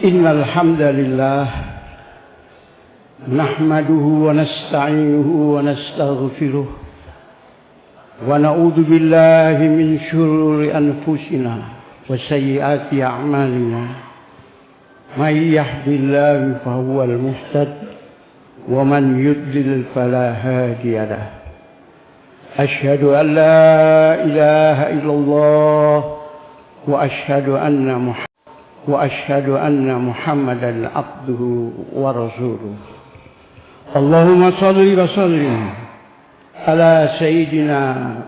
Innal hamdalillah nahmaduhu wa nasta'inuhu wa nastaghfiruh wa na'udzu billahi min syururi anfusina wa sayyiati a'malina. May yahdihillahu fahuwal muhtad wa man yudlil fala hadiya lahu. Asyhadu an la ilaha illallah wa asyhadu anna Muhammadan abduhu wa rasuluh. Allahumma shalli wa sallim ala sayyidina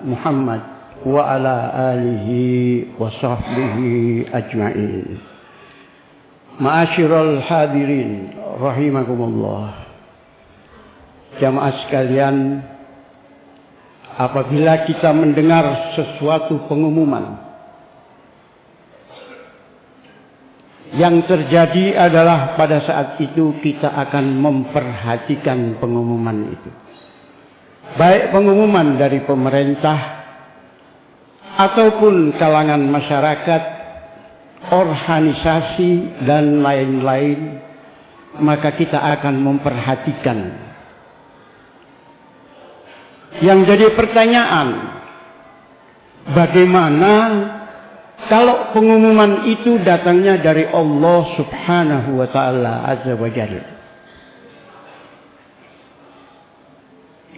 Muhammad wa ala alihi wa sahbihi ajma'in. Ma'asyiral hadirin rahimakumullah. Jamaah sekalian, apabila kita mendengar sesuatu pengumuman, yang terjadi adalah pada saat itu kita akan memperhatikan pengumuman itu. Baik pengumuman dari pemerintah ataupun kalangan masyarakat, organisasi dan lain-lain, maka kita akan memperhatikan. Yang jadi pertanyaan, bagaimana kalau pengumuman itu datangnya dari Allah Subhanahu wa Ta'ala Azza wa Jalla?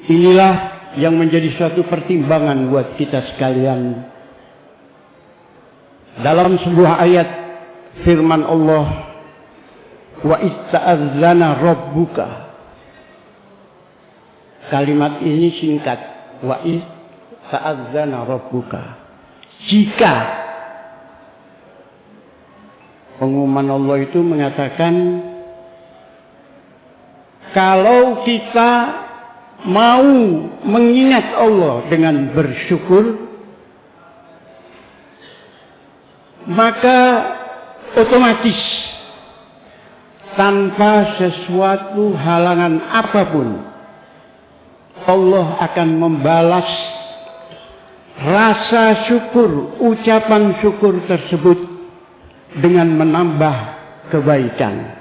Inilah yang menjadi suatu pertimbangan buat kita sekalian. Dalam sebuah ayat firman Allah, wa ista'adzana rabbuka. Kalimat ini singkat, wa ista'adzana rabbuka. Jika pengumuman Allah itu mengatakan, kalau kita mau mengingat Allah dengan bersyukur, maka otomatis tanpa sesuatu halangan apapun, Allah akan membalas rasa syukur, ucapan syukur tersebut dengan menambah kebaikan.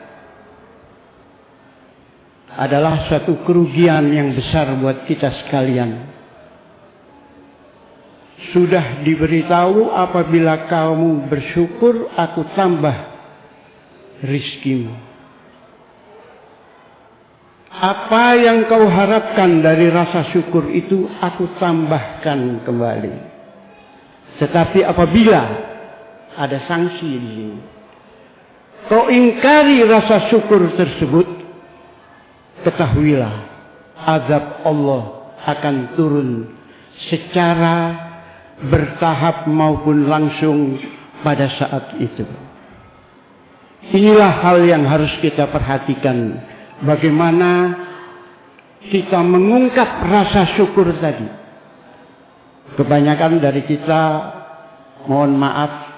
Adalah suatu kerugian yang besar buat kita sekalian. Sudah diberitahu, apabila kamu bersyukur, aku tambah rizkimu. Apa yang kau harapkan dari rasa syukur itu, aku tambahkan kembali. Tetapi apabila ada sanksi di sini, kau ingkari rasa syukur tersebut, ketahuilah azab Allah akan turun secara bertahap maupun langsung pada saat itu. Inilah hal yang harus kita perhatikan, bagaimana kita mengungkap rasa syukur tadi. Kebanyakan dari kita, mohon maaf,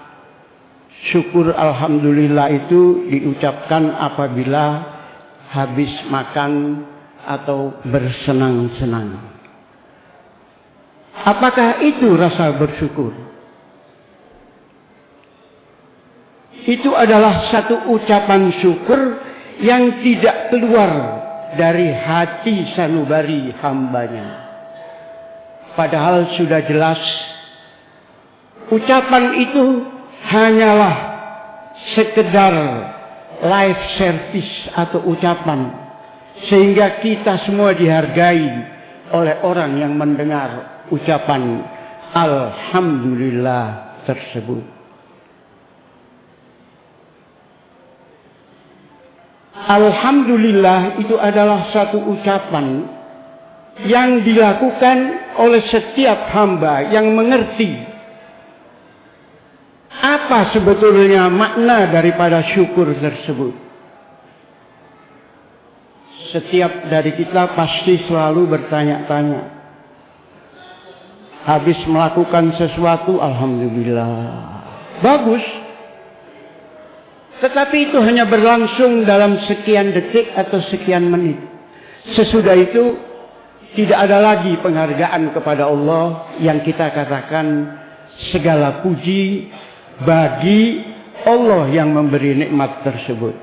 syukur alhamdulillah itu diucapkan apabila habis makan atau bersenang-senang. Apakah itu rasa bersyukur? Itu adalah satu ucapan syukur yang tidak keluar dari hati sanubari hambanya. Padahal sudah jelas ucapan itu hanyalah sekedar live service atau ucapan, sehingga kita semua dihargai oleh orang yang mendengar ucapan alhamdulillah tersebut. Alhamdulillah itu adalah satu ucapan yang dilakukan oleh setiap hamba yang mengerti apa sebetulnya makna daripada syukur tersebut. Setiap dari kita pasti selalu bertanya-tanya. Habis melakukan sesuatu, alhamdulillah, bagus. Tetapi itu hanya berlangsung dalam sekian detik atau sekian menit. Sesudah itu tidak ada lagi penghargaan kepada Allah yang kita katakan segala puji bagi Allah yang memberi nikmat tersebut.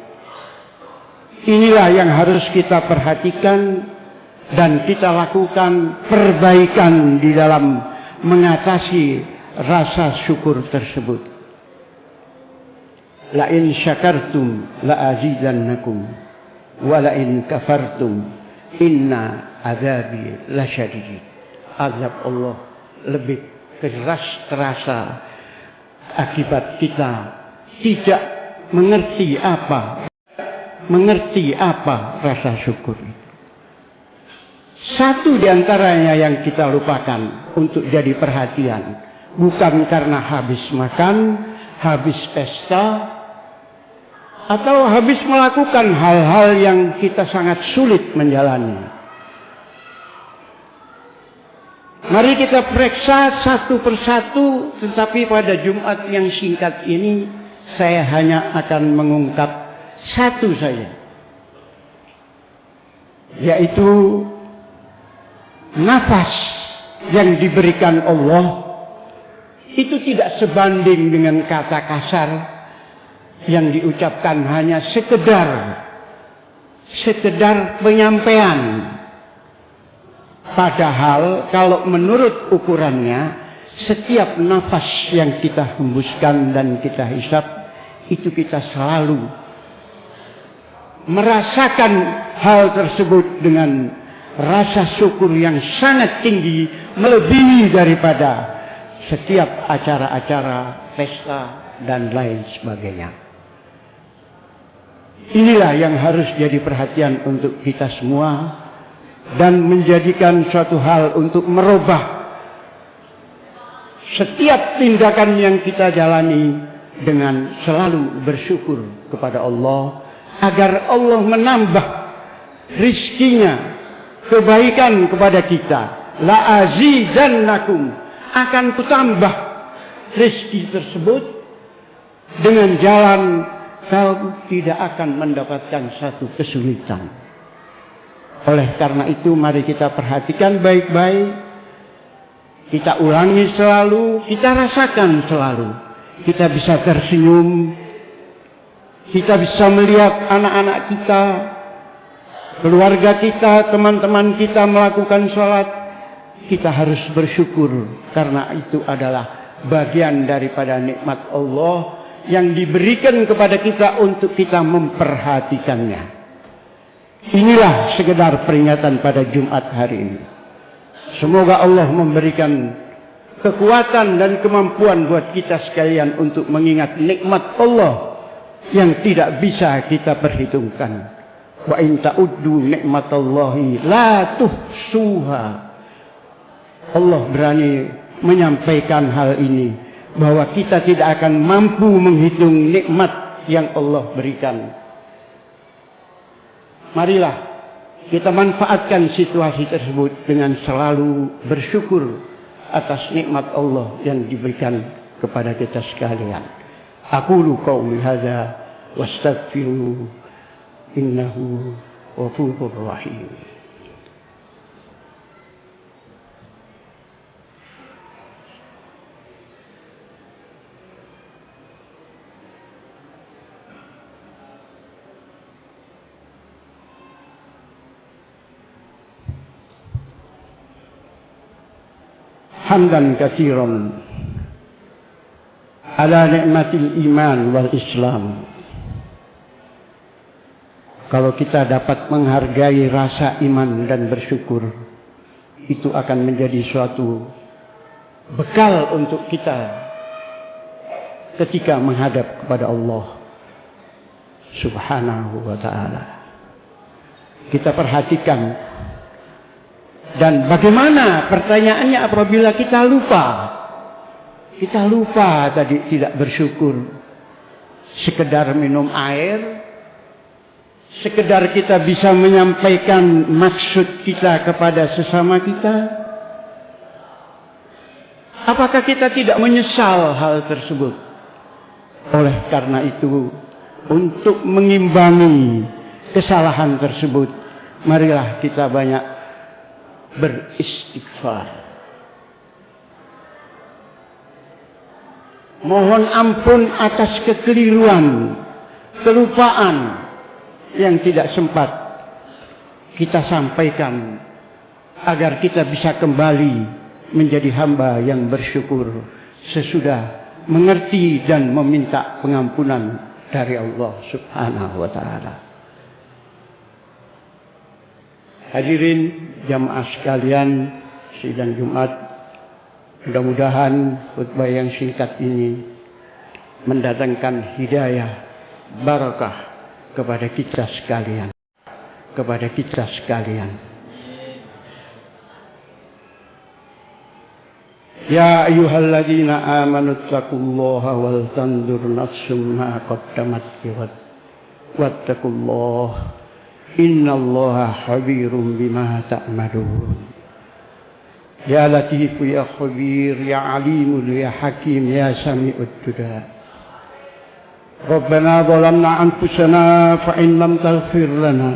Inilah yang harus kita perhatikan dan kita lakukan perbaikan di dalam mengatasi rasa syukur tersebut. La in syakartum la azidannakum wa la in kafartum inna azabi lasyadid. Azab Allah lebih keras terasa akibat kita tidak mengerti apa rasa syukur itu. Satu di antaranya yang kita lupakan untuk jadi perhatian, bukan karena habis makan, habis pesta, atau habis melakukan hal-hal yang kita sangat sulit menjalani. Mari kita periksa satu persatu, tetapi pada Jumat yang singkat ini saya hanya akan mengungkap satu saja, yaitu nafas yang diberikan Allah itu tidak sebanding dengan kata kasar yang diucapkan hanya sekedar penyampaian. Padahal kalau menurut ukurannya, setiap nafas yang kita hembuskan dan kita hisap, itu kita selalu merasakan hal tersebut dengan rasa syukur yang sangat tinggi, melebihi daripada setiap acara-acara, pesta, dan lain sebagainya. Inilah yang harus jadi perhatian untuk kita semua, dan menjadikan suatu hal untuk merubah setiap tindakan yang kita jalani dengan selalu bersyukur kepada Allah, agar Allah menambah rizkinya, kebaikan kepada kita. La azidannakum, akan kutambah rizki tersebut dengan jalan kau tidak akan mendapatkan satu kesulitan. Oleh karena itu mari kita perhatikan baik-baik, kita ulangi selalu, kita rasakan selalu. Kita bisa tersenyum, kita bisa melihat anak-anak kita, keluarga kita, teman-teman kita melakukan sholat. Kita harus bersyukur karena itu adalah bagian daripada nikmat Allah yang diberikan kepada kita untuk kita memperhatikannya. Inilah sekedar peringatan pada Jumat hari ini. Semoga Allah memberikan kekuatan dan kemampuan buat kita sekalian untuk mengingat nikmat Allah yang tidak bisa kita perhitungkan. Wa in ta'uddu nikmatallahi la tuhsuha. Allah berani menyampaikan hal ini, bahwa kita tidak akan mampu menghitung nikmat yang Allah berikan. Marilah kita manfaatkan situasi tersebut dengan selalu bersyukur atas nikmat Allah yang diberikan kepada kita sekalian. Aqulu qauli hadza wastaghfiru innahu ghafurur rahim. Hamdan katsiran ala nikmatil iman wal Islam. Kalau kita dapat menghargai rasa iman dan bersyukur, itu akan menjadi suatu bekal untuk kita ketika menghadap kepada Allah Subhanahu wa ta'ala. Kita perhatikan. Dan bagaimana pertanyaannya apabila kita lupa? Kita lupa tadi tidak bersyukur. Sekedar minum air, sekedar kita bisa menyampaikan maksud kita kepada sesama kita. Apakah kita tidak menyesal hal tersebut? Oleh karena itu, untuk mengimbangi kesalahan tersebut, marilah kita banyak beristighfar. Mohon ampun atas kekeliruan, kelupaan yang tidak sempat kita sampaikan, agar kita bisa kembali menjadi hamba yang bersyukur sesudah mengerti dan meminta pengampunan dari Allah Subhanahu wa taala. Hadirin jamaah sekalian, sidang Jumat, mudah-mudahan khutbah yang singkat ini mendatangkan hidayah, barakah kepada kita sekalian. Ya ayyuhalladzina amanu taqullaha wal tanzur nafsum ma qaddamat lighad wattaqullaha innallaha khabirum bima ta'malun. Ya Latif ya Khabir ya Alim ya Hakim ya Sami'ud Du'a. Rabbana zalamna anfusana fa in lam taghfir lana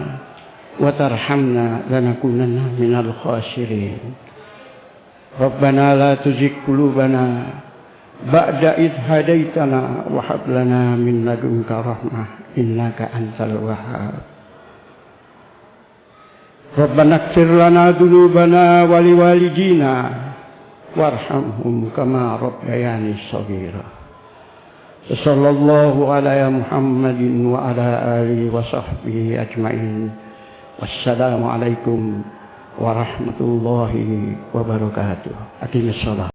wa tarhamna lanakunanna minal khasirin. Rabbana la tuzigh qulubana ba'da idh hadaitana wa hab lana min ladunka rahmah innaka antal wahhab. Rabbana ighfir lana dzunubana wa liwalidina warhamhum kama rabbayani shaghira. Sallallahu ala Muhammadin wa ala alihi wa sahbihi ajma'in. Wassalamu alaikum warahmatullahi wabarakatuh. Aqimis shalah.